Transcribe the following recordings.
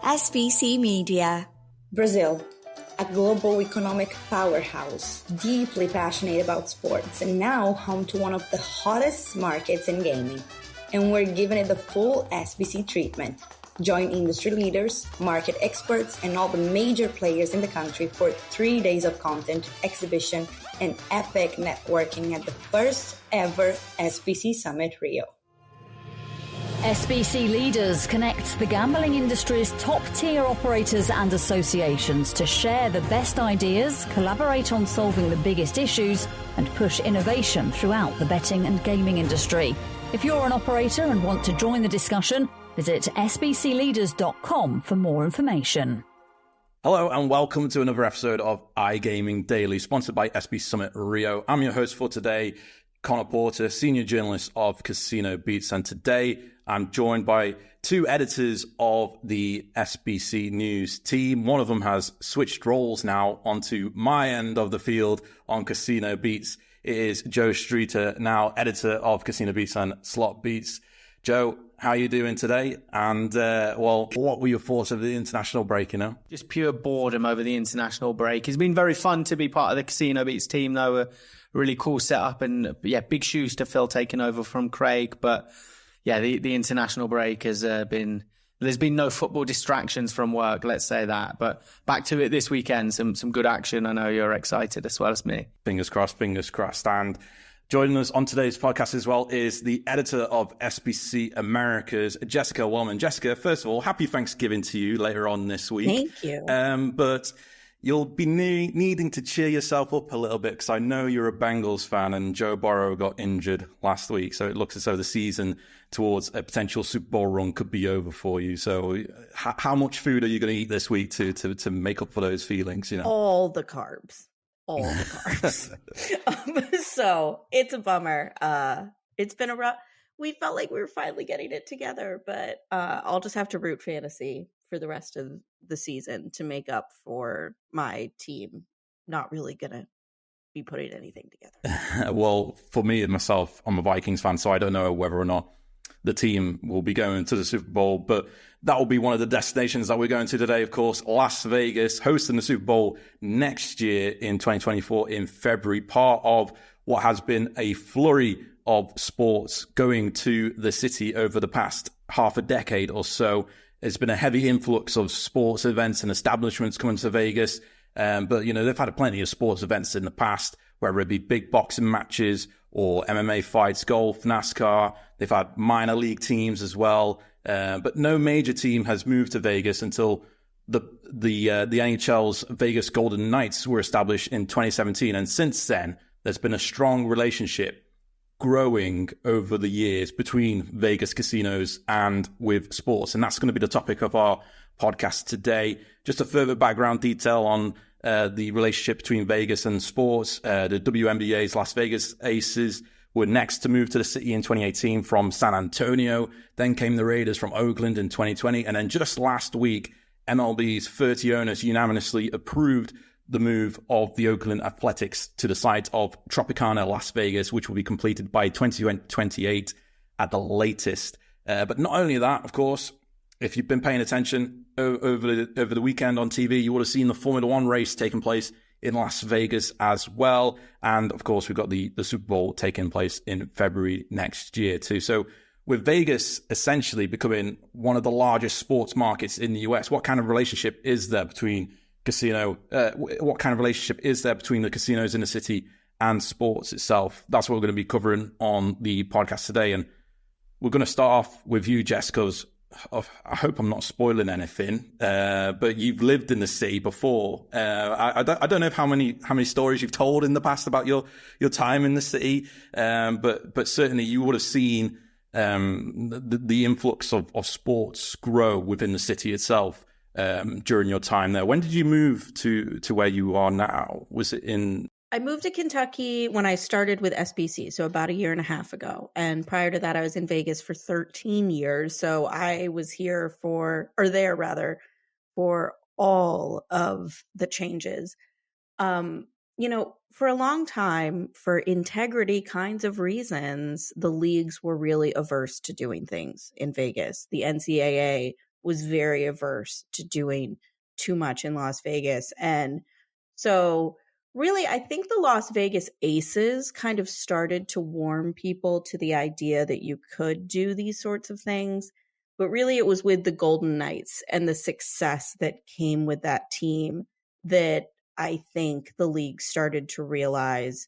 SBC Media. Brazil, a global economic powerhouse, deeply passionate about sports, and now home to one of the hottest markets in gaming. And we're giving it the full SBC treatment. Join industry leaders, market experts, and all the major players in the country for 3 days of content, exhibition, and epic networking at the first ever SBC Summit Rio. SBC Leaders connects the gambling industry's top-tier operators and associations to share the best ideas, collaborate on solving the biggest issues, and push innovation throughout the betting and gaming industry. If you're an operator and want to join the discussion, visit sbcleaders.com for more information. Hello and welcome to another episode of iGaming Daily, sponsored by SB Summit Rio. I'm your host for today, Connor Porter, senior journalist of Casino Beats, and today I'm joined by two editors of the SBC News team. One of them has switched roles now onto my end of the field on Casino Beats. It is Joe Streeter, now editor of Casino Beats and Slot Beats. Joe, how are you doing today? And, what were your thoughts of the international break, Just pure boredom over the international break. It's been very fun to be part of the Casino Beats team, though. A really cool setup and, big shoes to fill taking over from Craig. But, the international break has been... There's been no football distractions from work, let's say that. But back to it this weekend, some good action. I know you're excited as well as me. Fingers crossed. And joining us on today's podcast as well is the editor of SBC Americas, Jessica Wellman. Jessica, first of all, happy Thanksgiving to you later on this week. Thank you. But you'll be needing to cheer yourself up a little bit because I know you're a Bengals fan and Joe Burrow got injured last week. So it looks as though the season towards a potential Super Bowl run could be over for you. So how much food are you going to eat this week to make up for those feelings? All the carbs. So it's a bummer. It's been a rough. We felt like we were finally getting it together, but I'll just have to root fantasy for the rest of the season to make up for my team not really gonna be putting anything together. Well, for me and myself, I'm a Vikings fan, so I don't know whether or not the team will be going to the Super Bowl, but that will be one of the destinations that we're going to today, of course. Las Vegas, hosting the Super Bowl next year in 2024 in February, part of what has been a flurry of sports going to the city over the past half a decade or so. There's been a heavy influx of sports events and establishments coming to Vegas. But, they've had plenty of sports events in the past, whether it be big boxing matches or MMA fights, golf, NASCAR. They've had minor league teams as well. But no major team has moved to Vegas until the NHL's Vegas Golden Knights were established in 2017. And since then, there's been a strong relationship growing over the years between Vegas casinos and with sports. And that's going to be the topic of our podcast today. Just a further background detail on the relationship between Vegas and sports. The WNBA's Las Vegas Aces were next to move to the city in 2018 from San Antonio. Then came the Raiders from Oakland in 2020. And then just last week, MLB's 30 owners unanimously approved the move of the Oakland Athletics to the site of Tropicana Las Vegas, which will be completed by 2028 at the latest. But not only that, of course, if you've been paying attention over the weekend on TV, you would have seen the Formula One race taking place in Las Vegas as well. And of course, we've got the Super Bowl taking place in February next year too. So with Vegas essentially becoming one of the largest sports markets in the US, what kind of relationship is there between the casinos in the city and sports itself? That's what we're going to be covering on the podcast today. And we're going to start off with you, Jessica. I hope I'm not spoiling anything, but you've lived in the city before. I don't know how many stories you've told in the past about your time in the city, but certainly you would have seen the influx of sports grow within the city itself during your time there. When did you move to where you are now? Was it in... I moved to Kentucky when I started with SBC, so about a year and a half ago. And prior to that, I was in Vegas for 13 years. So I was for all of the changes. For a long time, for integrity kinds of reasons, the leagues were really averse to doing things in Vegas. The NCAA was very averse to doing too much in Las Vegas. And so really, I think the Las Vegas Aces kind of started to warm people to the idea that you could do these sorts of things. But really, it was with the Golden Knights and the success that came with that team that I think the league started to realize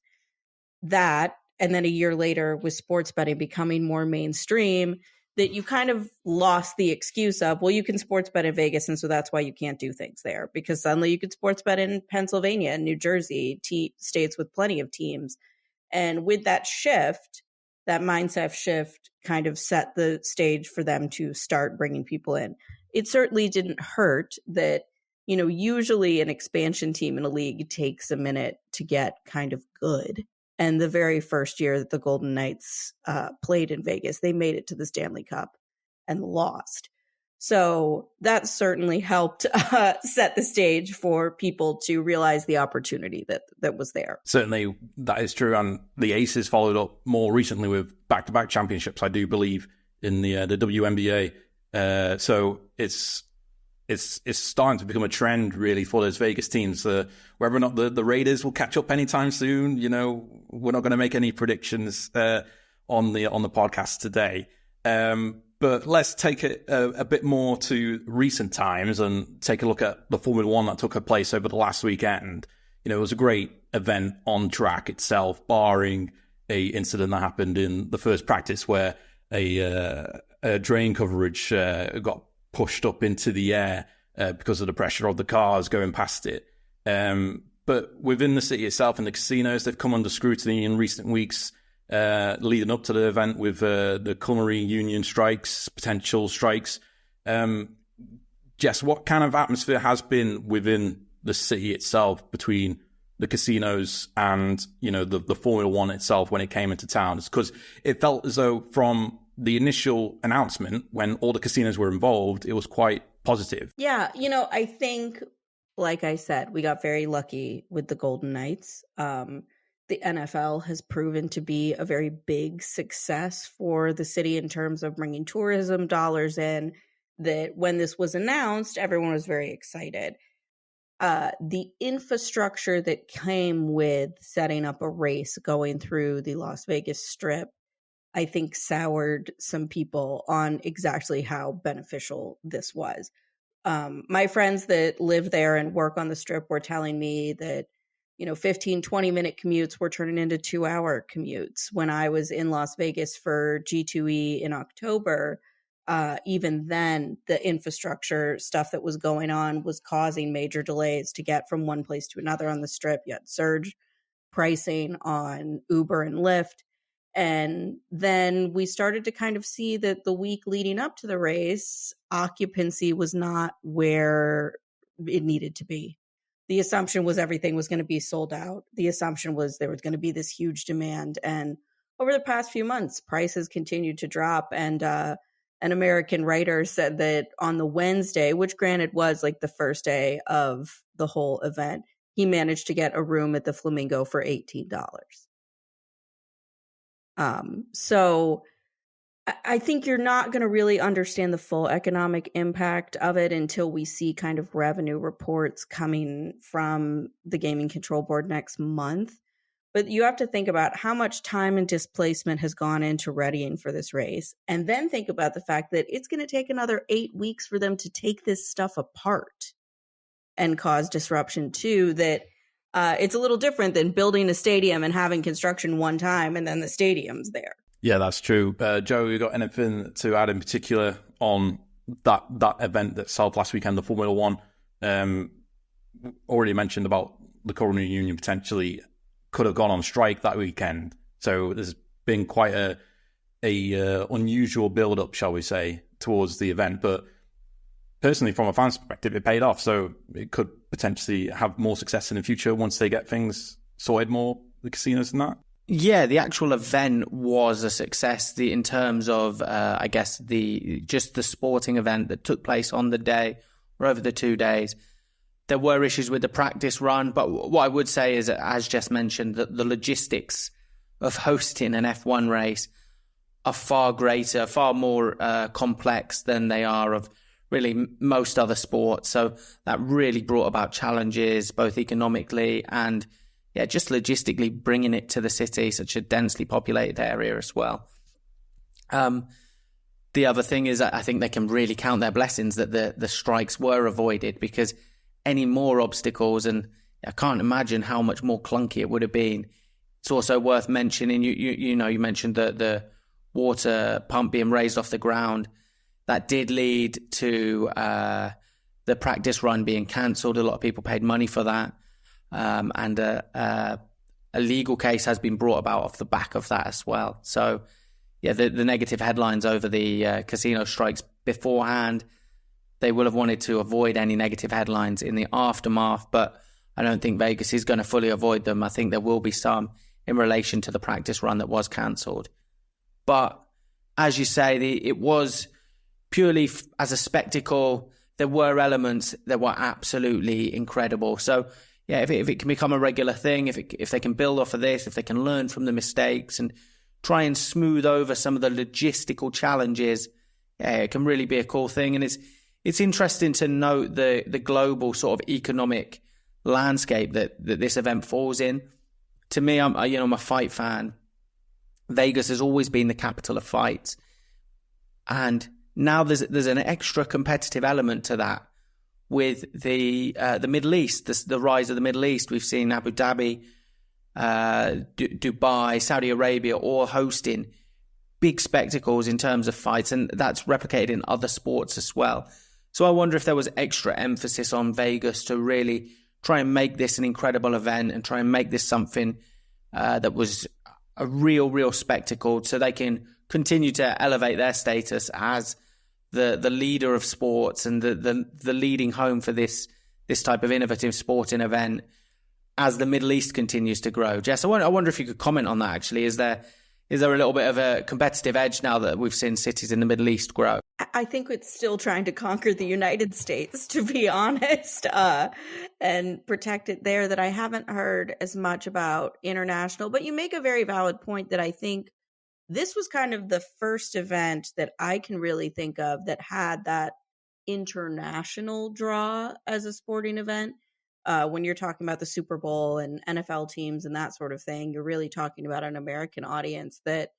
that. And then a year later, with sports betting becoming more mainstream, that you kind of lost the excuse of, well, you can sports bet in Vegas, and so that's why you can't do things there. Because suddenly you could sports bet in Pennsylvania and New Jersey, states with plenty of teams. And with that shift, that mindset shift kind of set the stage for them to start bringing people in. It certainly didn't hurt that, usually an expansion team in a league takes a minute to get kind of good. And the very first year that the Golden Knights played in Vegas, they made it to the Stanley Cup and lost. So that certainly helped set the stage for people to realize the opportunity that was there. Certainly, that is true. And the Aces followed up more recently with back-to-back championships, I do believe, in the WNBA. So it's starting to become a trend, really, for those Vegas teams. Whether or not the Raiders will catch up anytime soon, we're not going to make any predictions on the podcast today. But let's take it a bit more to recent times and take a look at the Formula One that took place over the last weekend. It was a great event on track itself, barring a incident that happened in the first practice where a drain coverage got pushed up into the air because of the pressure of the cars going past it. But within the city itself and the casinos, they've come under scrutiny in recent weeks, leading up to the event with the culinary union strikes, potential strikes. Jess, what kind of atmosphere has been within the city itself between the casinos and, the Formula One itself when it came into town? Because it felt as though from the initial announcement, when all the casinos were involved, it was quite positive. Yeah, I think, like I said, we got very lucky with the Golden Knights. The NFL has proven to be a very big success for the city in terms of bringing tourism dollars in, that when this was announced, everyone was very excited. The infrastructure that came with setting up a race going through the Las Vegas Strip, I think, soured some people on exactly how beneficial this was. My friends that live there and work on the Strip were telling me that 15, 20-minute commutes were turning into 2-hour commutes. When I was in Las Vegas for G2E in October, even then, the infrastructure stuff that was going on was causing major delays to get from one place to another on the Strip. You had surge pricing on Uber and Lyft. And then we started to kind of see that the week leading up to the race, occupancy was not where it needed to be. The assumption was everything was going to be sold out. The assumption was there was going to be this huge demand. And over the past few months, prices continued to drop. And an American writer said that on the Wednesday, which granted was like the first day of the whole event, he managed to get a room at the Flamingo for $18. So I think you're not going to really understand the full economic impact of it until we see kind of revenue reports coming from the Gaming Control Board next month. But you have to think about how much time and displacement has gone into readying for this race. And then think about the fact that it's going to take another 8 weeks for them to take this stuff apart and cause disruption too, that it's a little different than building a stadium and having construction one time and then the stadium's there. Yeah, that's true. Joe, you got anything to add in particular on that event itself last weekend, the Formula One? Already mentioned about the culinary union potentially could have gone on strike that weekend. So there's been quite a unusual build-up, shall we say, towards the event. But personally, from a fan's perspective, it paid off. So it could potentially have more success in the future once they get things sorted more, the casinos and that. Yeah, the actual event was a success in terms of, I guess, the sporting event that took place on the day or over the 2 days. There were issues with the practice run, but what I would say is, as just mentioned, that the logistics of hosting an F1 race are far greater, far more complex than they are of really most other sports. So that really brought about challenges, both economically and just logistically, bringing it to the city, such a densely populated area as well. The other thing is I think they can really count their blessings that the strikes were avoided, because any more obstacles, and I can't imagine how much more clunky it would have been. It's also worth mentioning, you mentioned the water pump being raised off the ground. That did lead to the practice run being cancelled. A lot of people paid money for that. And a legal case has been brought about off the back of that as well. So, the negative headlines over the casino strikes beforehand, they will have wanted to avoid any negative headlines in the aftermath, but I don't think Vegas is going to fully avoid them. I think there will be some in relation to the practice run that was cancelled. But as you say, it was purely as a spectacle. There were elements that were absolutely incredible. So, if it can become a regular thing, if they can build off of this, if they can learn from the mistakes and try and smooth over some of the logistical challenges, it can really be a cool thing. And it's interesting to note the global sort of economic landscape that this event falls in. To me, I'm a fight fan. Vegas has always been the capital of fights, and now there's an extra competitive element to that with the Middle East, the rise of the Middle East. We've seen Abu Dhabi, Dubai, Saudi Arabia, all hosting big spectacles in terms of fights, and that's replicated in other sports as well. So I wonder if there was extra emphasis on Vegas to really try and make this an incredible event and try and make this something that was a real spectacle, so they can continue to elevate their status as the leader of sports and the leading home for this type of innovative sporting event as the Middle East continues to grow. Jess, I wonder if you could comment on that, actually. Is there a little bit of a competitive edge now that we've seen cities in the Middle East grow? I think it's still trying to conquer the United States, to be honest, and protect it there, that I haven't heard as much about international. But you make a very valid point that I think this was kind of the first event that I can really think of that had that international draw as a sporting event. When you're talking about the Super Bowl and NFL teams and that sort of thing, you're really talking about an American audience that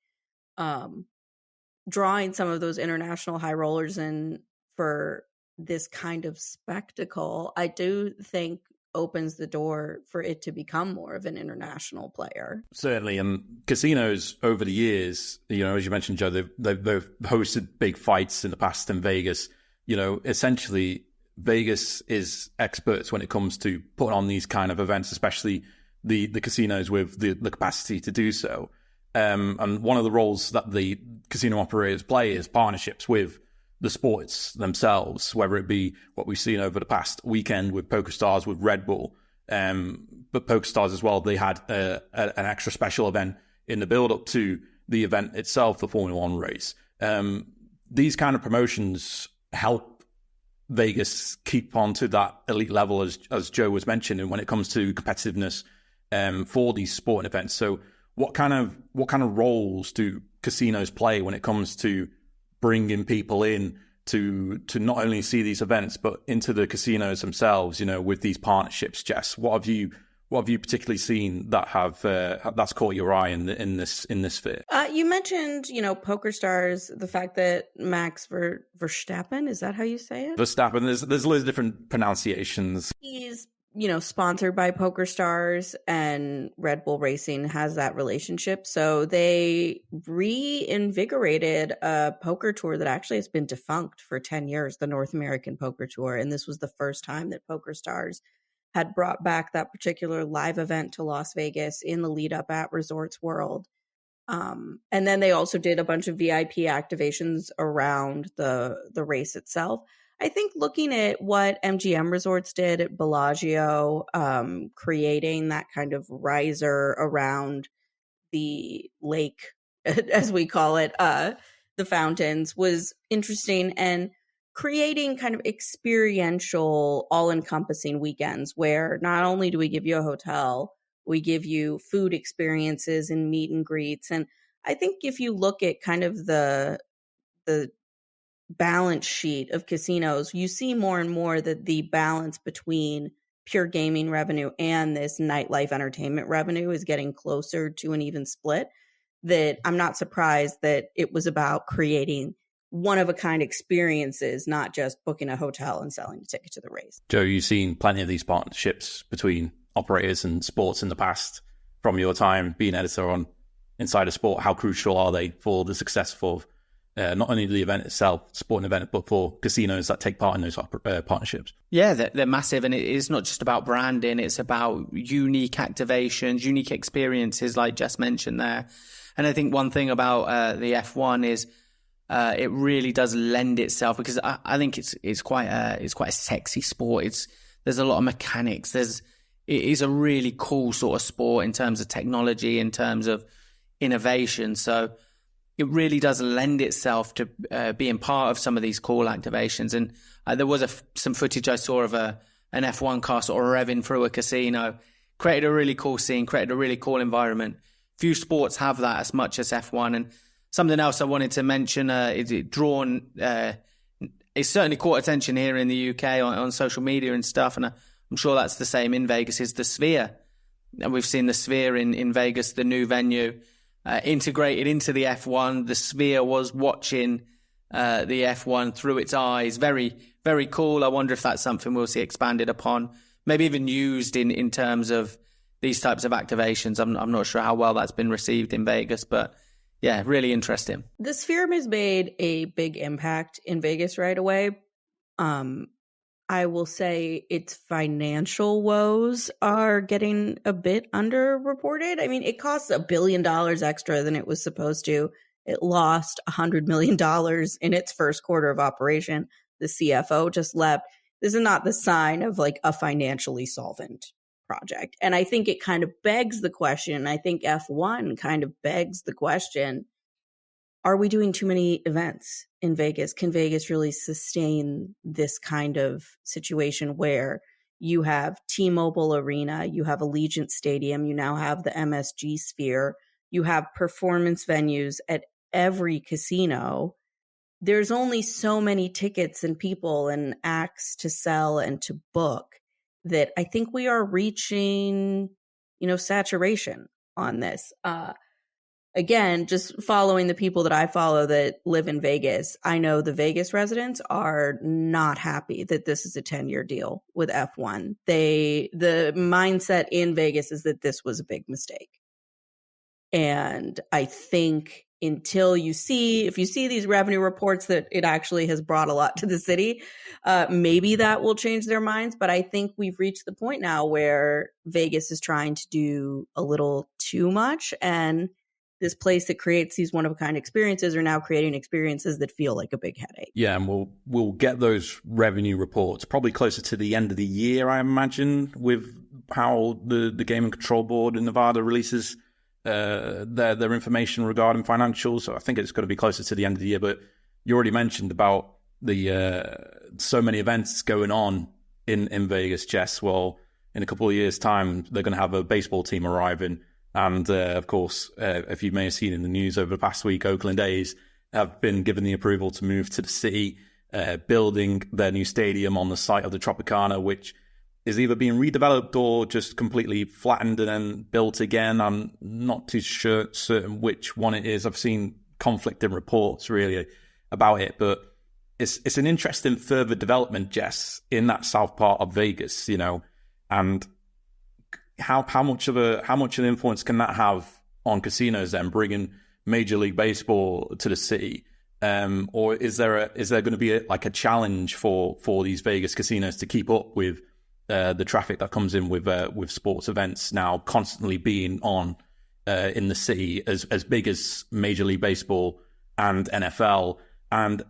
drawing some of those international high rollers in for this kind of spectacle, I do think opens the door for it to become more of an international player. Certainly, and casinos over the years, as you mentioned, Joe, they've hosted big fights in the past in Vegas. Essentially, Vegas is experts when it comes to putting on these kind of events, especially the casinos with the capacity to do so. And one of the roles that the casino operators play is partnerships with the sports themselves, whether it be what we've seen over the past weekend with PokerStars, with Red Bull. But PokerStars as well, they had an extra special event in the build-up to the event itself, the Formula One race. These kind of promotions help Vegas keep on to that elite level, as Joe was mentioning, when it comes to competitiveness for these sporting events. So what kind of roles do casinos play when it comes to bringing people in to not only see these events but into the casinos themselves? With these partnerships, Jess, what have you particularly seen that that's caught your eye in this sphere? You mentioned, PokerStars, the fact that Max Verstappen, is that how you say it? Verstappen. There's loads of different pronunciations. He's sponsored by PokerStars, and Red Bull Racing has that relationship. So they reinvigorated a poker tour that actually has been defunct for 10 years, the North American Poker Tour. And this was the first time that PokerStars had brought back that particular live event to Las Vegas in the lead up at Resorts World. And then they also did a bunch of VIP activations around the race itself. I think looking at what MGM Resorts did at Bellagio, creating that kind of riser around the lake, as we call it, the fountains, was interesting, and creating kind of experiential, all-encompassing weekends where not only do we give you a hotel, we give you food experiences and meet and greets. And I think if you look at kind of the balance sheet of casinos, you see more and more that the balance between pure gaming revenue and this nightlife entertainment revenue is getting closer to an even split, that I'm not surprised that it was about creating one-of-a-kind experiences, not just booking a hotel and selling a ticket to the race. Joe, you've seen plenty of these partnerships between operators and sports in the past from your time being editor on Insider Sport. How crucial are they for the success of not only the event itself, sporting event, but for casinos that take part in those partnerships? Yeah, they're massive. And it is not just about branding. It's about unique activations, unique experiences like Jess mentioned there. And I think one thing about the F1 is it really does lend itself, because I think it's quite a sexy sport. There's a lot of mechanics. It is a really cool sort of sport in terms of technology, in terms of innovation. So it really does lend itself to being part of some of these cool activations. And there was some footage I saw of an F1 car sort of revving through a casino, created a really cool scene, created a really cool environment. Few sports have that as much as F1. And something else I wanted to mention is it's certainly caught attention here in the UK on social media and stuff. And I'm sure that's the same in Vegas, is the Sphere. And we've seen the Sphere in Vegas, the new venue, integrated into the F1. The Sphere was watching the F1 through its eyes. Very, very cool. I wonder if that's something we'll see expanded upon, maybe even used in terms of these types of activations. I'm not sure how well that's been received in Vegas, but yeah, really interesting. The Sphere has made a big impact in Vegas right away. I will say its financial woes are getting a bit underreported. I mean, it costs $1 billion extra than it was supposed to. It lost $100 million in its first quarter of operation. The CFO just left. This is not the sign of like a financially solvent project. And I think it kind of begs the question. I think F1 kind of begs the question, are we doing too many events in Vegas? Can Vegas really sustain this kind of situation where you have T-Mobile Arena, you have Allegiant Stadium, you now have the MSG Sphere, you have performance venues at every casino? There's only so many tickets and people and acts to sell and to book that I think we are reaching, saturation on this. Again, just following the people that I follow that live in Vegas, I know the Vegas residents are not happy that this is a 10-year deal with F1. The mindset in Vegas is that this was a big mistake. And I think if you see these revenue reports that it actually has brought a lot to the city, maybe that will change their minds. But I think we've reached the point now where Vegas is trying to do a little too much, and this place that creates these one-of-a-kind experiences are now creating experiences that feel like a big headache. Yeah, and we'll get those revenue reports probably closer to the end of the year, I imagine, with how the Game and Control Board in Nevada releases their information regarding financials. So I think it's got to be closer to the end of the year. But you already mentioned about the so many events going on in Vegas, Jess. Well, in a couple of years' time, they're going to have a baseball team arriving. And of course, if you may have seen in the news over the past week, Oakland A's have been given the approval to move to the city, building their new stadium on the site of the Tropicana, which is either being redeveloped or just completely flattened and then built again. I'm not too certain which one it is. I've seen conflicting reports really about it, but it's an interesting further development, Jess, in that south part of Vegas, and how much of an influence can that have on casinos then, bringing Major League Baseball to the city? Or is there going to be a challenge for these Vegas casinos to keep up with the traffic that comes in with sports events now constantly being on in the city, as big as Major League Baseball and NFL and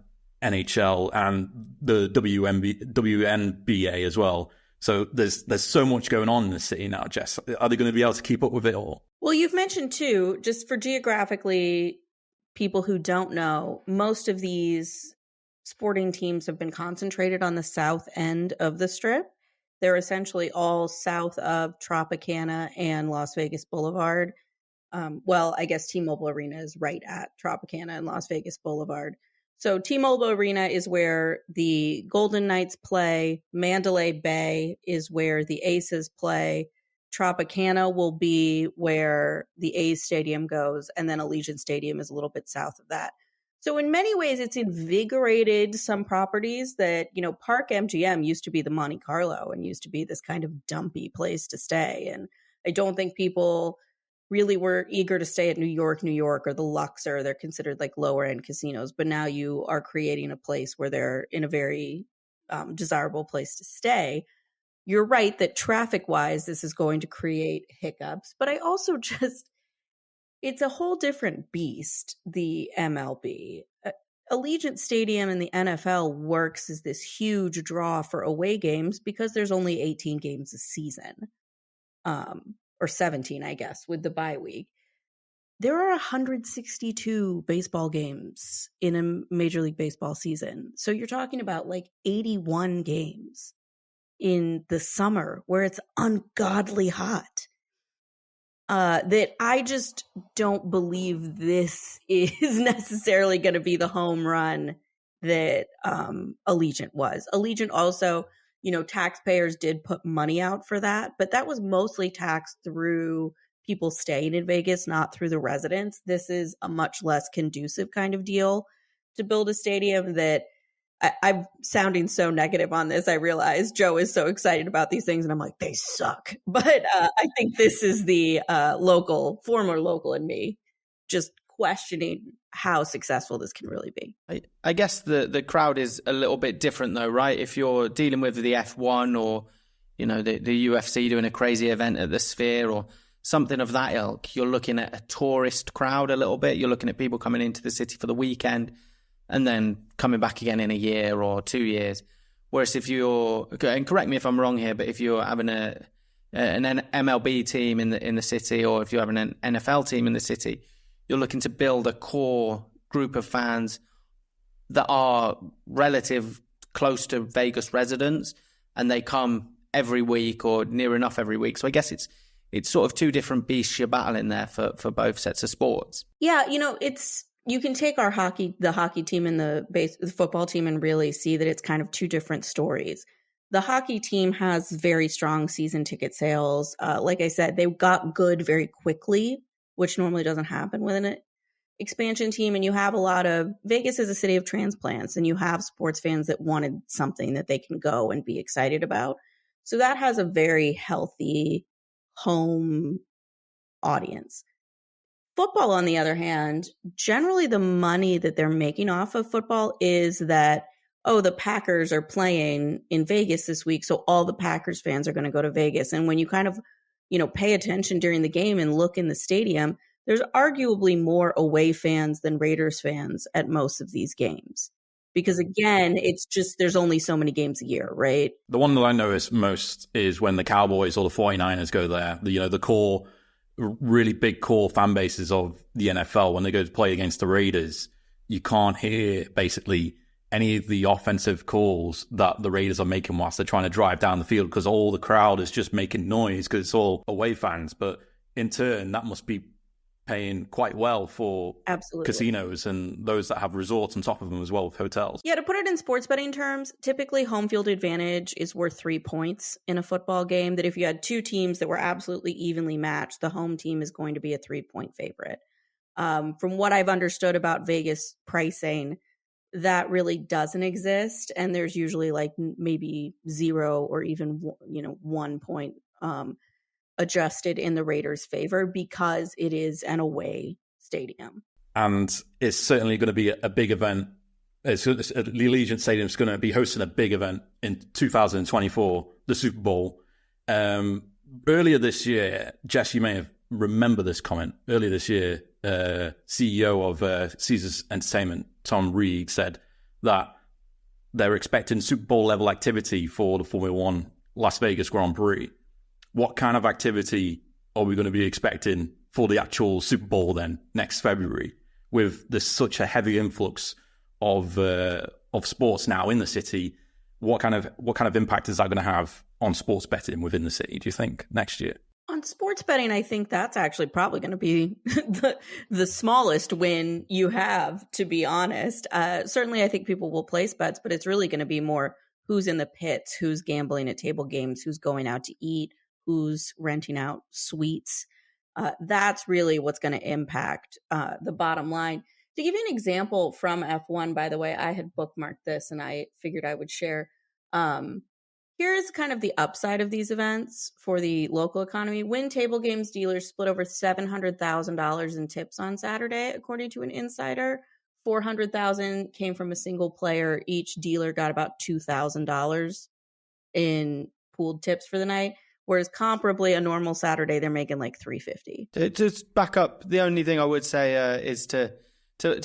NHL and the WNBA as well? So there's so much going on in the city now, Jess. Are they going to be able to keep up with it all? Well, you've mentioned too, just for geographically, people who don't know, most of these sporting teams have been concentrated on the south end of the Strip. They're essentially all south of Tropicana and Las Vegas Boulevard. Well, I guess T-Mobile Arena is right at Tropicana and Las Vegas Boulevard. So T-Mobile Arena is where the Golden Knights play. Mandalay Bay is where the Aces play. Tropicana will be where the A's stadium goes. And then Allegiant Stadium is a little bit south of that. So in many ways, it's invigorated some properties that, Park MGM used to be the Monte Carlo and used to be this kind of dumpy place to stay. And I don't think people really were eager to stay at New York, or the Luxor. They're considered like lower end casinos, but now you are creating a place where they're in a very desirable place to stay. You're right that traffic wise, this is going to create hiccups, but I also it's a whole different beast, the MLB. Allegiant Stadium in the NFL works as this huge draw for away games because there's only 18 games a season. Or 17, I guess, with the bye week. There are 162 baseball games in a Major League Baseball season. So you're talking about like 81 games in the summer where it's ungodly hot. That I just don't believe this is necessarily going to be the home run that Allegiant was. Allegiant also, taxpayers did put money out for that, but that was mostly taxed through people staying in Vegas, not through the residents. This is a much less conducive kind of deal to build a stadium that I'm sounding so negative on this. I realize Joe is so excited about these things and I'm like, they suck. But I think this is the former local in me just questioning how successful this can really be. I guess the crowd is a little bit different though, right? If you're dealing with the F1 or, the UFC doing a crazy event at the Sphere or something of that ilk, you're looking at a tourist crowd a little bit. You're looking at people coming into the city for the weekend and then coming back again in a year or 2 years. Whereas if you're, and correct me if I'm wrong here, but if you're having an MLB team in the city, or if you're having an NFL team in the city, you're looking to build a core group of fans that are relative close to Vegas residents, and they come every week or near enough every week. So I guess it's sort of two different beasts you're battling there for both sets of sports. Yeah, you can take the hockey team and the football team and really see that it's kind of two different stories. The hockey team has very strong season ticket sales. Like I said, they got good very quickly, which normally doesn't happen with an expansion team. And you have Vegas is a city of transplants, and you have sports fans that wanted something that they can go and be excited about. So that has a very healthy home audience. Football, on the other hand, generally the money that they're making off of football is that, the Packers are playing in Vegas this week, so all the Packers fans are going to go to Vegas. And when you kind of, pay attention during the game and look in the stadium, there's arguably more away fans than Raiders fans at most of these games. Because again, it's just there's only so many games a year, right? The one that I notice most is when the Cowboys or the 49ers go there. The core, really big core fan bases of the NFL, when they go to play against the Raiders, you can't hear basically any of the offensive calls that the Raiders are making whilst they're trying to drive down the field, because all the crowd is just making noise because it's all away fans. But in turn, that must be paying quite well for casinos and those that have resorts on top of them as well, with hotels. Yeah, to put it in sports betting terms, typically home field advantage is worth 3 points in a football game. That if you had two teams that were absolutely evenly matched, the home team is going to be a 3-point favorite. From what I've understood about Vegas pricing, that really doesn't exist, and there's usually like maybe 0 or even 1 point adjusted in the Raiders' favor because it is an away stadium. And it's certainly going to be a big event. The Allegiant Stadium is going to be hosting a big event in 2024, the Super Bowl. Earlier this year, Jess, you may remember this comment. Earlier this year, CEO of Caesars Entertainment, Tom Reed, said that they're expecting Super Bowl level activity for the Formula One Las Vegas Grand Prix. What kind of activity are we going to be expecting for the actual Super Bowl then next February, with such a heavy influx of sports now in the city? What kind of impact is that going to have on sports betting within the city, do you think, next year? On sports betting, I think that's actually probably going to be the smallest win you have, to be honest. Certainly, I think people will place bets, but it's really going to be more who's in the pits, who's gambling at table games, who's going out to eat, who's renting out suites. That's really what's going to impact the bottom line. To give you an example from F1, by the way, I had bookmarked this and I figured I would share. Here's kind of the upside of these events for the local economy. Win table games dealers split over $700,000 in tips on Saturday, according to an insider. $400,000 came from a single player. Each dealer got about $2,000 in pooled tips for the night. Whereas comparably, a normal Saturday, they're making like $350. To just back up, the only thing I would say is to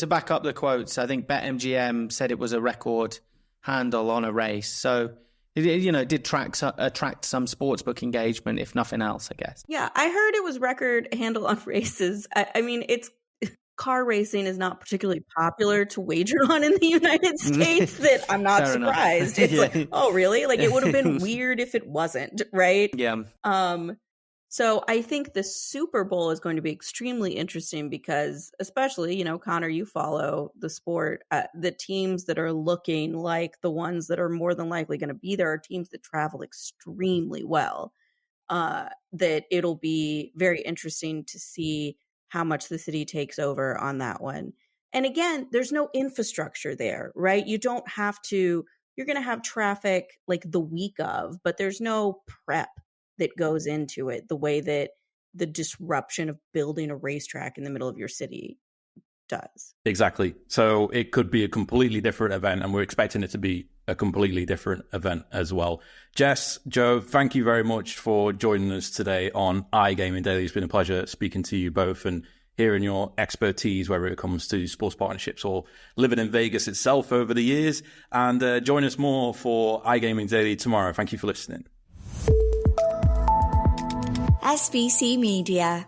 back up the quotes. I think BetMGM said it was a record handle on a race. So it did attract some sportsbook engagement, if nothing else, I guess. Yeah, I heard it was record handle on races. I mean, car racing is not particularly popular to wager on in the United States. That I'm not surprised. It's like, oh, really? Like, it would have been weird if it wasn't, right? Yeah. So I think the Super Bowl is going to be extremely interesting because, especially, Connor, you follow the sport. The teams that are looking like the ones that are more than likely going to be there are teams that travel extremely well. That it'll be very interesting to see how much the city takes over on that one. And again, there's no infrastructure there, right? You don't have to, you're going to have traffic like the week of, but there's no prep that goes into it the way that the disruption of building a racetrack in the middle of your city does. Exactly. So it could be a completely different event, and we're expecting it to be a completely different event as well. Jess, Joe, thank you very much for joining us today on iGaming Daily. It's been a pleasure speaking to you both and hearing your expertise, whether it comes to sports partnerships or living in Vegas itself over the years. And join us more for iGaming Daily tomorrow. Thank you for listening. SBC Media.